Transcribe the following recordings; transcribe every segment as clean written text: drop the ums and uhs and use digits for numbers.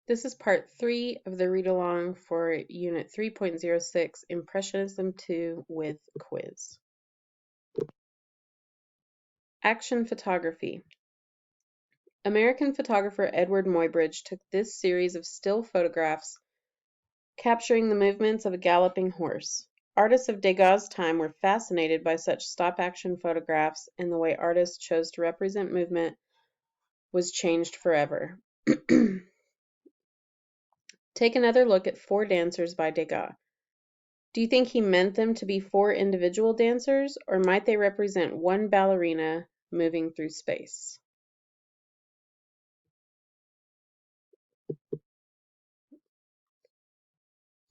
This is part 3 of the read-along for Unit 3.06, Impressionism 2 with quiz. Action photography. American photographer Edward Muybridge took this series of still photographs capturing the movements of a galloping horse. Artists of Degas' time were fascinated by such stop-action photographs, and the way artists chose to represent movement was changed forever. Take another look at Four Dancers by Degas. Do you think he meant them to be 4 individual dancers, or might they represent one ballerina moving through space?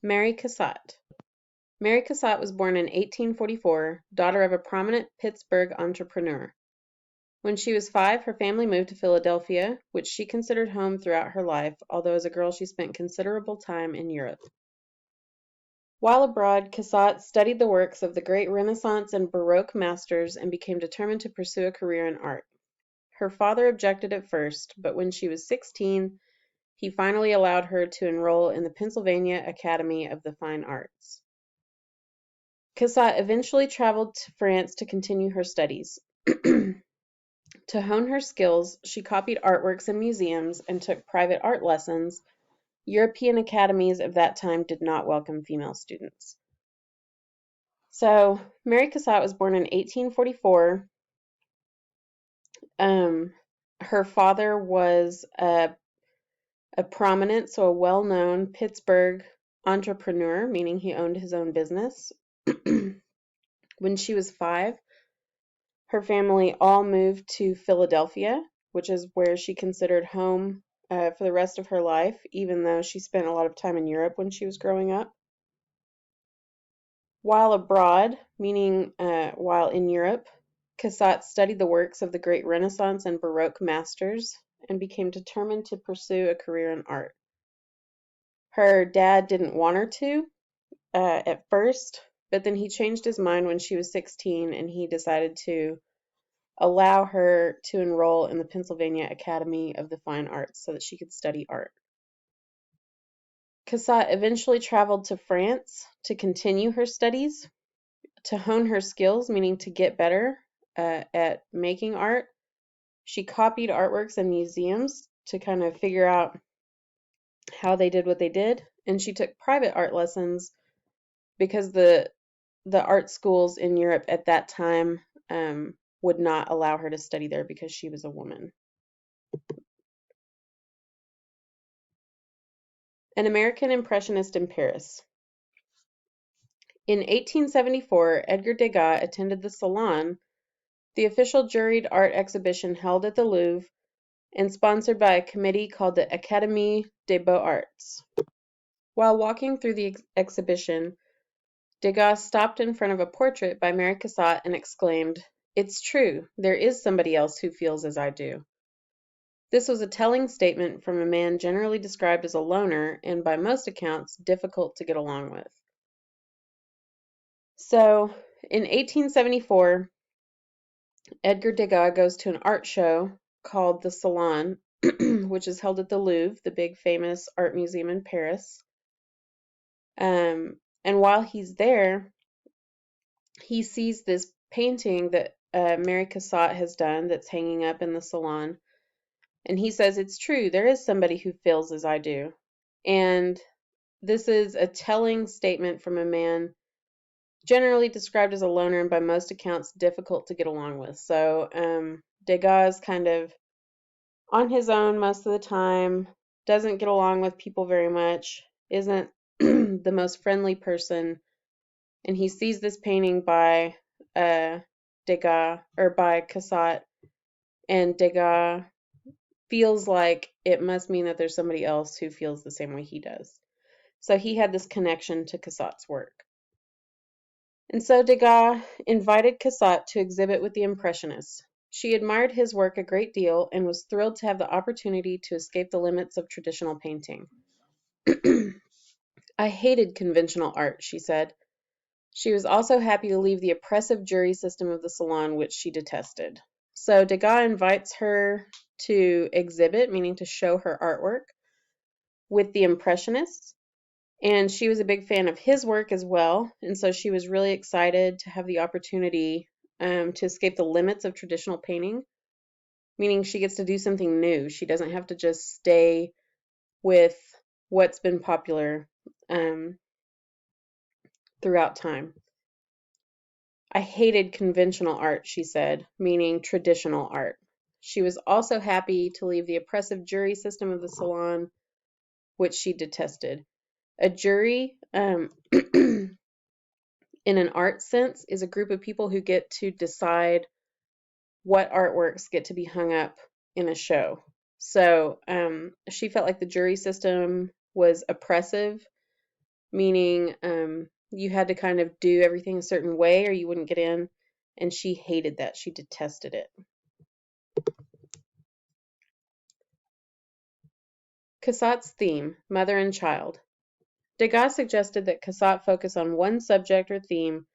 Mary Cassatt. Mary Cassatt was born in 1844, daughter of a prominent Pittsburgh entrepreneur. When she was 5, her family moved to Philadelphia, which she considered home throughout her life, although as a girl she spent considerable time in Europe. While abroad, Cassatt studied the works of the great Renaissance and Baroque masters and became determined to pursue a career in art. Her father objected at first, but when she was 16, he finally allowed her to enroll in the Pennsylvania Academy of the Fine Arts. Cassatt eventually traveled to France to continue her studies. To hone her skills, she copied artworks in museums and took private art lessons. European academies of that time did not welcome female students. So, Mary Cassatt was born in 1844. Her father was a prominent, so a well-known Pittsburgh entrepreneur, meaning he owned his own business. When she was 5, her family all moved to Philadelphia, which is where she considered home for the rest of her life, even though she spent a lot of time in Europe when she was growing up. While abroad, meaning while in Europe, Cassatt studied the works of the great Renaissance and Baroque masters and became determined to pursue a career in art. Her dad didn't want her to at first, but then he changed his mind when she was 16 and he decided to allow her to enroll in the Pennsylvania Academy of the Fine Arts so that she could study art. Cassatt eventually traveled to France to continue her studies, to hone her skills, meaning to get better at making art. She copied artworks in museums to kind of figure out how they did what they did, and she took private art lessons because the art schools in Europe at that time would not allow her to study there because she was a woman. An American Impressionist in Paris. In 1874, Edgar Degas attended the Salon, the official juried art exhibition held at the Louvre and sponsored by a committee called the Académie des Beaux-Arts. While walking through the exhibition, Degas stopped in front of a portrait by Mary Cassatt and exclaimed, "It's true, there is somebody else who feels as I do." This was a telling statement from a man generally described as a loner and, by most accounts, difficult to get along with. So, in 1874, Edgar Degas goes to an art show called the Salon, which is held at the Louvre, the big famous art museum in Paris. And while he's there, he sees this painting that Mary Cassatt has done that's hanging up in the Salon. And he says, "It's true, there is somebody who feels as I do." And this is a telling statement from a man generally described as a loner and by most accounts difficult to get along with. So Degas is kind of on his own most of the time, doesn't get along with people very much, isn't the most friendly person, and he sees this painting by Degas, or by Cassatt, and Degas feels like it must mean that there's somebody else who feels the same way he does. So he had this connection to Cassatt's work. And so Degas invited Cassatt to exhibit with the Impressionists. She admired his work a great deal and was thrilled to have the opportunity to escape the limits of traditional painting. "I hated conventional art," she said. She was also happy to leave the oppressive jury system of the Salon, which she detested. So Degas invites her to exhibit, meaning to show her artwork, with the Impressionists, and she was a big fan of his work as well. And so she was really excited to have the opportunity to escape the limits of traditional painting, meaning she gets to do something new. She doesn't have to just stay with what's been popular um, throughout time. I hated conventional art, she said, meaning traditional art. She was also happy to leave the oppressive jury system of the salon, which she detested. A jury, in an art sense, is a group of people who get to decide what artworks get to be hung up in a show. So she felt like the jury system was oppressive, meaning you had to kind of do everything a certain way or you wouldn't get in. And she hated that. She detested it. Cassatt's theme, Mother and Child. Degas suggested that Cassatt focus on one subject or theme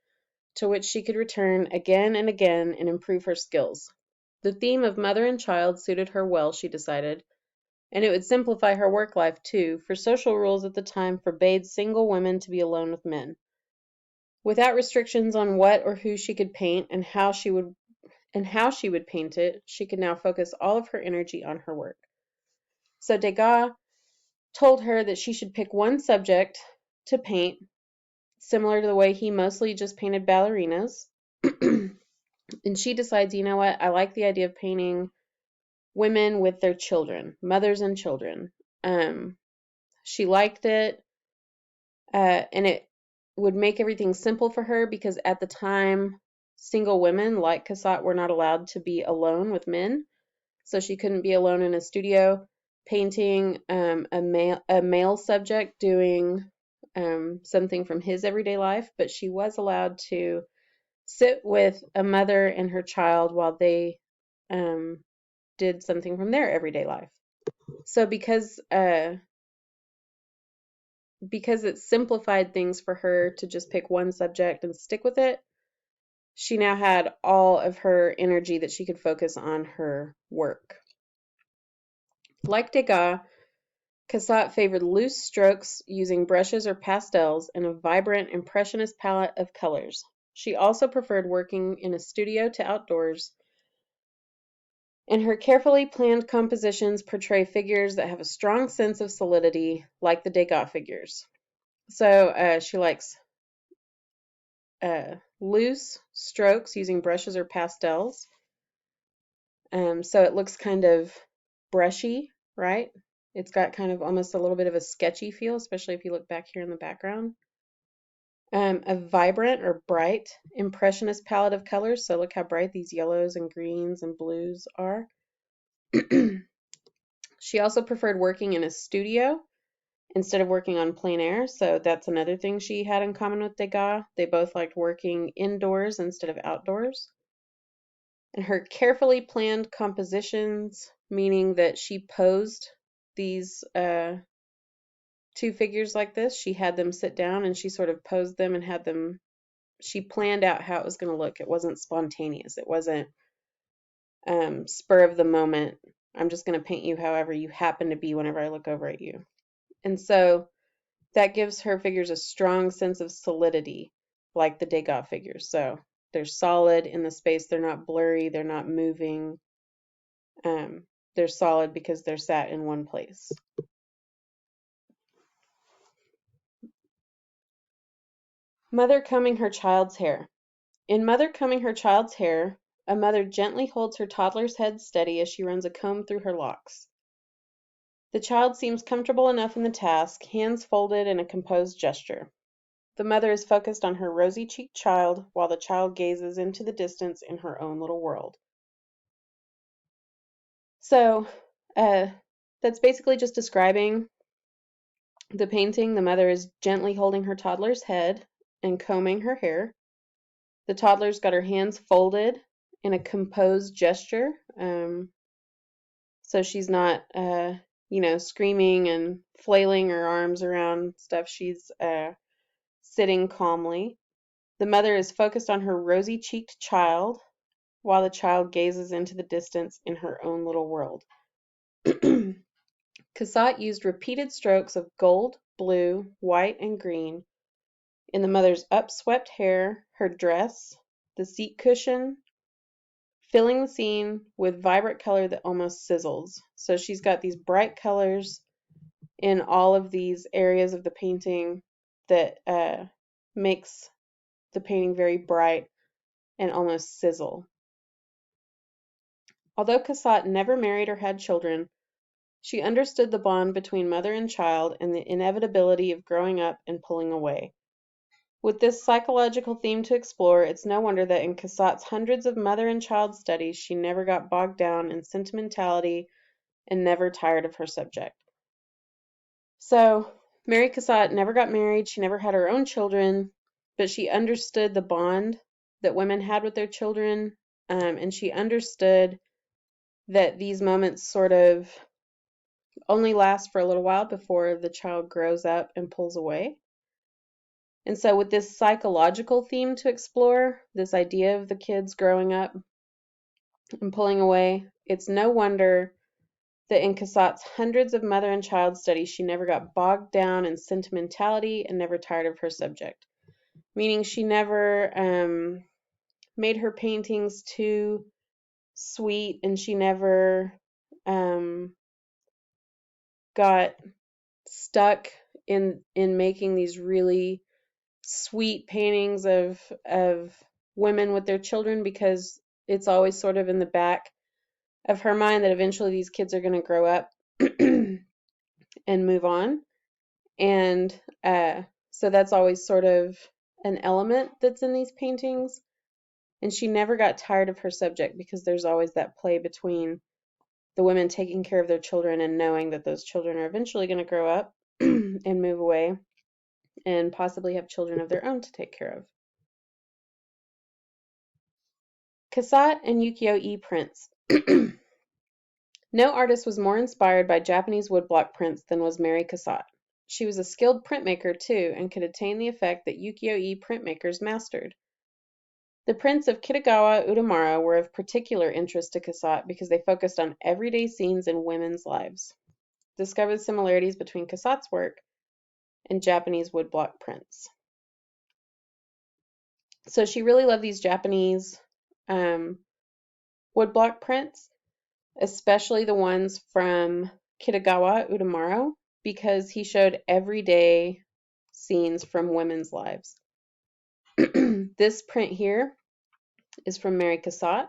to which she could return again and again and improve her skills. The theme of mother and child suited her well, she decided, and it would simplify her work life too, for social rules at the time forbade single women to be alone with men. Without restrictions on what or who she could paint and how she would paint it, she could now focus all of her energy on her work. So Degas told her that she should pick one subject to paint, similar to the way he mostly just painted ballerinas. And she decides, you know what, I like the idea of painting women with their children, mothers and children. She liked it, and it would make everything simple for her because at the time, single women like Cassatt were not allowed to be alone with men. So she couldn't be alone in a studio painting a male subject doing something from his everyday life, but she was allowed to sit with a mother and her child while they did something from their everyday life. So because it simplified things for her to just pick one subject and stick with it, she now had all of her energy that she could focus on her work. Like Degas, Cassatt favored loose strokes using brushes or pastels and a vibrant impressionist palette of colors. She also preferred working in a studio to outdoors, and her carefully planned compositions portray figures that have a strong sense of solidity, like the Degas figures. So she likes loose strokes using brushes or pastels. So it looks kind of brushy, right? It's got kind of almost a little bit of a sketchy feel, especially if you look back here in the background. A vibrant or bright impressionist palette of colors. So look how bright these yellows and greens and blues are. She also preferred working in a studio instead of working on plein air. So that's another thing she had in common with Degas. They both liked working indoors instead of outdoors. And her carefully planned compositions, meaning that she posed these two figures like this. She had them sit down and she sort of posed them and had them, she planned out how it was going to look. It wasn't spontaneous. It wasn't spur of the moment. I'm just going to paint you however you happen to be whenever I look over at you. And so that gives her figures a strong sense of solidity, like the Degas figures. So they're solid in the space. They're not blurry. They're not moving. They're solid because they're sat in one place. Mother combing her child's hair. In Mother combing her child's hair, a mother gently holds her toddler's head steady as she runs a comb through her locks. The child seems comfortable enough in the task, hands folded in a composed gesture. The mother is focused on her rosy-cheeked child, while the child gazes into the distance in her own little world. So, that's basically just describing the painting. The mother is gently holding her toddler's head and combing her hair. The toddler's got her hands folded in a composed gesture. So she's not, screaming and flailing her arms around stuff. She's sitting calmly. The mother is focused on her rosy-cheeked child, while the child gazes into the distance in her own little world. Cassatt used repeated strokes of gold, blue, white, and green in the mother's upswept hair, her dress, the seat cushion, filling the scene with vibrant color that almost sizzles. So she's got these bright colors in all of these areas of the painting that makes the painting very bright and almost sizzle. Although Cassatt never married or had children, she understood the bond between mother and child and the inevitability of growing up and pulling away. With this psychological theme to explore, it's no wonder that in Cassatt's hundreds of mother and child studies, she never got bogged down in sentimentality and never tired of her subject. So, Mary Cassatt never got married, she never had her own children, but she understood the bond that women had with their children, and she understood that these moments sort of only last for a little while before the child grows up and pulls away. And so with this psychological theme to explore, this idea of the kids growing up and pulling away, it's no wonder that in Cassatt's hundreds of mother and child studies, she never got bogged down in sentimentality and never tired of her subject. Meaning she never made her paintings too sweet, and she never got stuck in making these really sweet paintings of women with their children, because it's always sort of in the back of her mind that eventually these kids are going to grow up and move on. And so that's always sort of an element that's in these paintings. And she never got tired of her subject because there's always that play between the women taking care of their children and knowing that those children are eventually going to grow up and move away and possibly have children of their own to take care of. Cassatt and ukiyo-e prints. No artist was more inspired by Japanese woodblock prints than was Mary Cassatt. She was a skilled printmaker too, and could attain the effect that ukiyo-e printmakers mastered. The prints of Kitagawa Udamaro were of particular interest to Cassatt because they focused on everyday scenes in women's lives. Discover the similarities between Cassatt's work and Japanese woodblock prints. So she really loved these Japanese woodblock prints, especially the ones from Kitagawa Udamaro, because he showed everyday scenes from women's lives. This print here is from Mary Cassatt,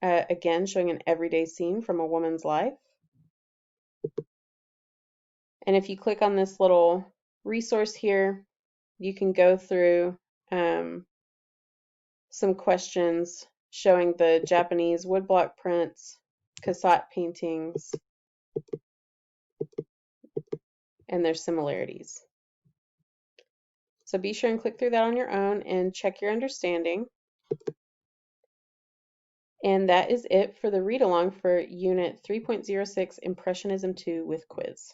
again showing an everyday scene from a woman's life. And if you click on this little resource here, you can go through some questions showing the Japanese woodblock prints, Cassatt paintings, and their similarities. So be sure and click through that on your own and check your understanding. And that is it for the read-along for Unit 3.06 Impressionism 2 with quiz.